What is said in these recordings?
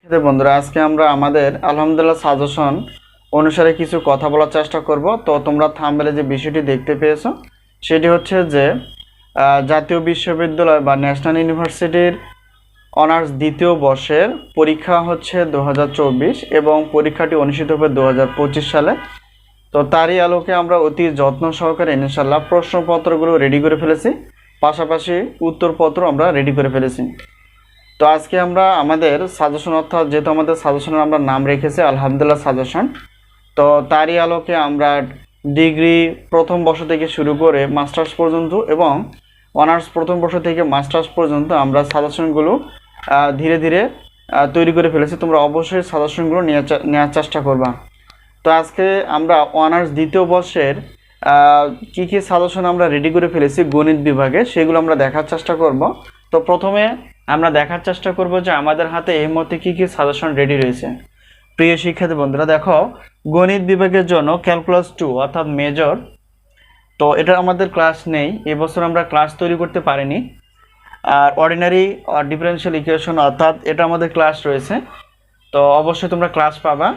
বন্ধুরা আজকে আমরা আমাদের আলহামদুলিল্লাহ সাজেশন অনুসারে কিছু কথা বলার চেষ্টা করব। তো তোমরা থাম্বনেলে যে বিষয়টি দেখতে পেয়েছো সেটি হচ্ছে যে জাতীয় বিশ্ববিদ্যালয় বা ন্যাশনাল ইউনিভার্সিটির অনার্স দ্বিতীয় বর্ষের পরীক্ষা হচ্ছে 2024 এবং পরীক্ষাটি অনুষ্ঠিত হবে 2025 সালে। তো তারই আলোকে আমরা অতি যত্ন সহকারে ইনশাআল্লাহ প্রশ্নপত্রগুলো রেডি করে ফেলেছি, পাশাপাশি উত্তরপত্র আমরা রেডি করে ফেলেছি। তো আজকে আমরা আমাদের সাজেশন, অর্থাৎ যেহেতু আমাদের সাজেশনের আমরা নাম রেখেছি আলহামদুলিল্লাহ সাজেশন, তো তারই আলোকে আমরা ডিগ্রি প্রথম বর্ষ থেকে শুরু করে মাস্টার্স পর্যন্ত এবং অনার্স প্রথম বর্ষ থেকে মাস্টার্স পর্যন্ত আমরা সাজেশনগুলো ধীরে ধীরে তৈরি করে ফেলেছি। তোমরা অবশ্যই সাজেশনগুলো নেওয়ার চেষ্টা করবা। তো আজকে আমরা অনার্স দ্বিতীয় বর্ষের কী কী সাজেশন আমরা রেডি করে ফেলেছি গণিত বিভাগে সেগুলো আমরা দেখার চেষ্টা করব। তো প্রথমে আমরা দেখার চেষ্টা করব যে আমাদের হাতে এই মুহূর্তে কী কী সাজেশন রেডি রয়েছে। প্রিয় শিক্ষার্থী বন্ধুরা, দেখো গণিত বিভাগের জন্য ক্যালকুলাস 2 অর্থাৎ মেজর, তো এটা আমাদের ক্লাস নেই, এবছর আমরা ক্লাস তৈরি করতে পারিনি। আর অর্ডিনারি ডিফারেনশিয়াল ইকুয়েশন অর্থাৎ এটা আমাদের ক্লাস রয়েছে, তো অবশ্যই তোমরা ক্লাস পাবা।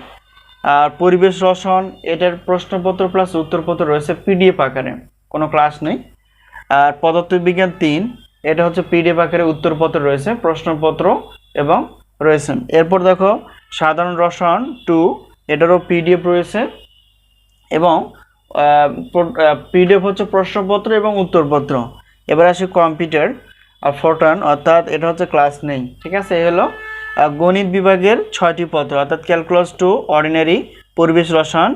আর পরিবেশ রসায়ন, এটার প্রশ্নপত্র প্লাস উত্তরপত্র রয়েছে পিডিএফ আকারে, কোনো ক্লাস নেই। আর পদার্থবিজ্ঞান 3, এটা হচ্ছে পিডিএফ আকারে উত্তরপত্র রয়েছে, প্রশ্নপত্র এবং রয়েছে। এরপর দেখো সাধারণ রসায়ন 2, এটারও পিডিএফ রয়েছে এবং পিডিএফ হচ্ছে প্রশ্নপত্র এবং উত্তরপত্র। এবার আসি কম্পিউটার আর ফোটন, অর্থাৎ এটা হচ্ছে ক্লাস নেই, ঠিক আছে। এই হলো গণিত বিভাগের 6টি পত্র, অর্থাৎ ক্যালকুলাস 2, অর্ডিনারি, পরিবেশ রসায়ন,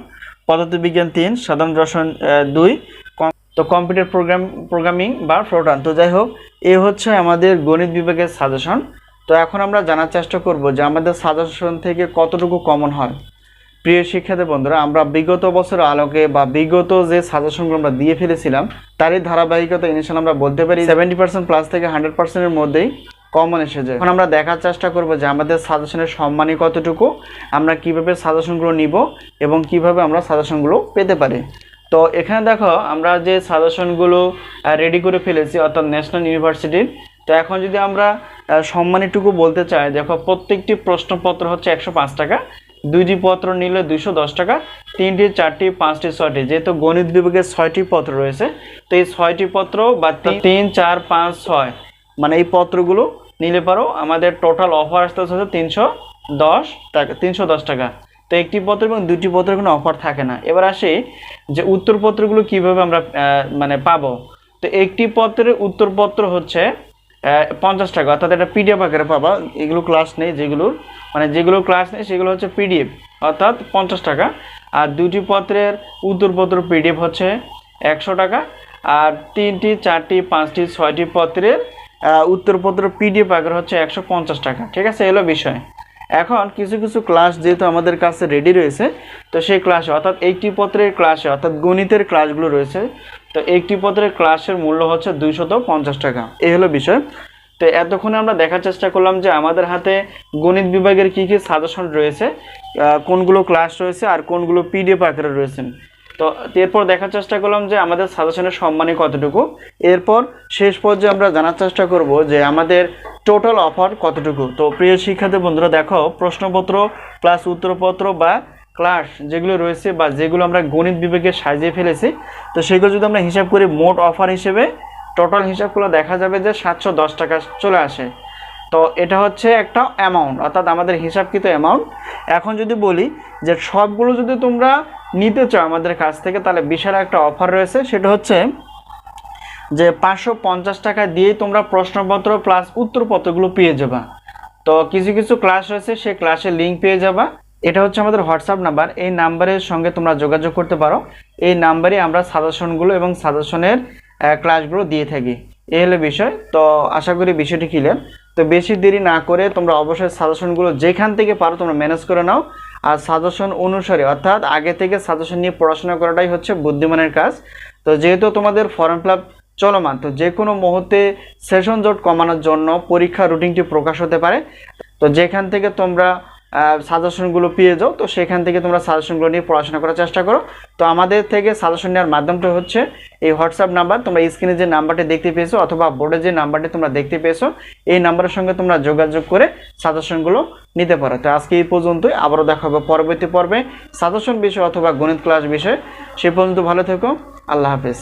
পদার্থবিজ্ঞান 3, সাধারণ রসায়ন 2, তো কম্পিউটার প্রোগ্রামিং বা ফোটন। তো যাই হোক, এই হচ্ছে আমাদের গণিত বিভাগের সাজেশন। তো এখন আমরা জানার চেষ্টা করব যে আমাদের সাজেশন থেকে কতটুকু কমন হয়। প্রিয় শিক্ষার্থী বন্ধুরা, আমরা বিগত বছরের আলোকে বা বিগত যে সাজেশনগুলো আমরা দিয়ে ফেলেছিলাম তারই ধারাবাহিকতা ইনশাআল্লাহ আমরা বলতে পারি 70% প্লাস থেকে 100%-এর মধ্যেই কমন এসে যায়। এখন আমরা দেখার চেষ্টা করব যে আমাদের সাজেশনের সম্মানই কতটুকু, আমরা কিভাবে সাজেশনগুলো নিব এবং কিভাবে আমরা সাজেশনগুলো পেতে পারি। তো এখানে দেখো আমরা যে সাজেশনগুলো রেডি করে ফেলেছি অর্থাৎ ন্যাশনাল ইউনিভার্সিটির। তো এখন যদি আমরা সম্মানীটুকু বলতে চাই, দেখো প্রত্যেকটি প্রশ্নপত্র হচ্ছে 105 টাকা, 2টি পত্র নিলে 210 টাকা, 3টি 4টি 5টি 6টি, যেহেতু গণিত বিভাগের 6টি পত্র রয়েছে, তো এই 6টি পত্র বা 3, 4, 5, 6 মানে এই পত্রগুলো নিলে পারো আমাদের টোটাল অফার আসতে হচ্ছে 310 টাকা। তো একটি পত্র এবং 2টি পত্রের কোনো অফার থাকে না। এবার আসি যে উত্তরপত্রগুলো কিভাবে আমরা মানে পাবো। তো একটি পত্রের উত্তরপত্র হচ্ছে 50 টাকা, অর্থাৎ এটা পিডিএফ আকারে পাবা। এগুলো ক্লাস নেই, যেগুলো ক্লাস নেই সেগুলো হচ্ছে পিডিএফ, অর্থাৎ 50 টাকা। আর 2টি পত্রের উত্তরপত্র পিডিএফ হচ্ছে 100 টাকা। আর 3টি 4টি 5টি 6টি পত্রের উত্তরপত্র পিডিএফ আকারে হচ্ছে 150 টাকা, ঠিক আছে। এলো বিষয়। এখন কিছু কিছু ক্লাস যেহেতু আমাদের কাছে রেডি রয়েছে, তো সেই ক্লাসে অর্থাৎ একটি পত্রের ক্লাসে অর্থাৎ গণিতের ক্লাসগুলো রয়েছে, তো একটি পত্রের ক্লাসের মূল্য হচ্ছে 250 টাকা। এই হলো বিষয়। তো এতক্ষণে আমরা দেখার চেষ্টা করলাম যে আমাদের হাতে গণিত বিভাগের কী কী সাজেশন রয়েছে, কোনগুলো ক্লাস রয়েছে আর কোনগুলো পিডিএফ আকারে রয়েছে। তো এরপর দেখার চেষ্টা করলাম যে আমাদের সাজেশনের সম্মানই কতটুকু। এরপর শেষ পর্যায়ে আমরা জানার চেষ্টা করব যে আমাদের টোটাল অফার কতটুকু। তো প্রিয় শিক্ষার্থী বন্ধুরা, দেখো প্রশ্নপত্র প্লাস উত্তরপত্র বা ক্লাস যেগুলো রয়েছে বা যেগুলো আমরা গণিত বিভাগে সাজিয়ে ফেলেছি, তো সেগুলো যদি আমরা হিসাব করি মোট অফার হিসেবে টোটাল হিসাবগুলো দেখা যাবে যে 710 টাকা চলে আসে। তো এটা হচ্ছে একটা অ্যামাউন্ট, অর্থাৎ আমাদের হিসাবকৃত অ্যামাউন্ট। এখন যদি বলি যে সবগুলো যদি তোমরা নিতে চাও আমাদের কাছ থেকে, তাহলে বিশাল একটা অফার রয়েছে, সেটা হচ্ছে যে 550 টাকা দিয়েই তোমরা প্রশ্নপত্র প্লাস উত্তরপত্রগুলো পেয়ে যাবা। তো কিছু কিছু ক্লাস রয়েছে, সেই ক্লাসের লিঙ্ক পেয়ে যাবা। এটা হচ্ছে আমাদের হোয়াটসঅ্যাপ নাম্বার, এই নাম্বারের সঙ্গে তোমরা যোগাযোগ করতে পারো। এই নাম্বারে আমরা সাজেশনগুলো এবং সাজেশনের ক্লাসগুলো দিয়ে থাকি। এই হলো বিষয়। তো আশা করি বিষয়টি ক্লিয়ার। তো বেশি দেরি না করে তোমরা অবশ্যই সাজেশনগুলো যেখান থেকে পারো তোমরা ম্যানেজ করে নাও। আর সাজেশন অনুসারে অর্থাৎ আগে থেকে সাজেশন নিয়ে পড়াশোনা করাটাই হচ্ছে বুদ্ধিমানের কাজ। তো যেহেতু তোমাদের ফর্ম ফিল আপ চলমান, তো যে কোনো মুহূর্তে সেশন জট কমানোর জন্য পরীক্ষা রুটিনটি প্রকাশ হতে পারে। তো যেখান থেকে তোমরা সাজেশনগুলো পেয়ে যাও। তো সেখান থেকে তোমরা সাজেশনগুলো নিয়ে পড়াশোনা করার চেষ্টা করো। তো আমাদের থেকে সাজেশন নেওয়ার মাধ্যমটা হচ্ছে এই হোয়াটসঅ্যাপ নাম্বার, তোমরা স্ক্রিনে যে নাম্বারটি দেখতে পেয়েছো অথবা বোর্ডে যে নাম্বারটি তোমরা দেখতে পেয়েছো এই নাম্বারের সঙ্গে তোমরা যোগাযোগ করে সাজেশনগুলো নিতে পারো। তো আজকে এই পর্যন্তই, আবারও দেখা হবে পরবর্তী পর্বে সাজেশন বিষয় অথবা গণিত ক্লাস বিষয়। সে পর্যন্ত ভালো থেকো, আল্লাহ হাফেজ।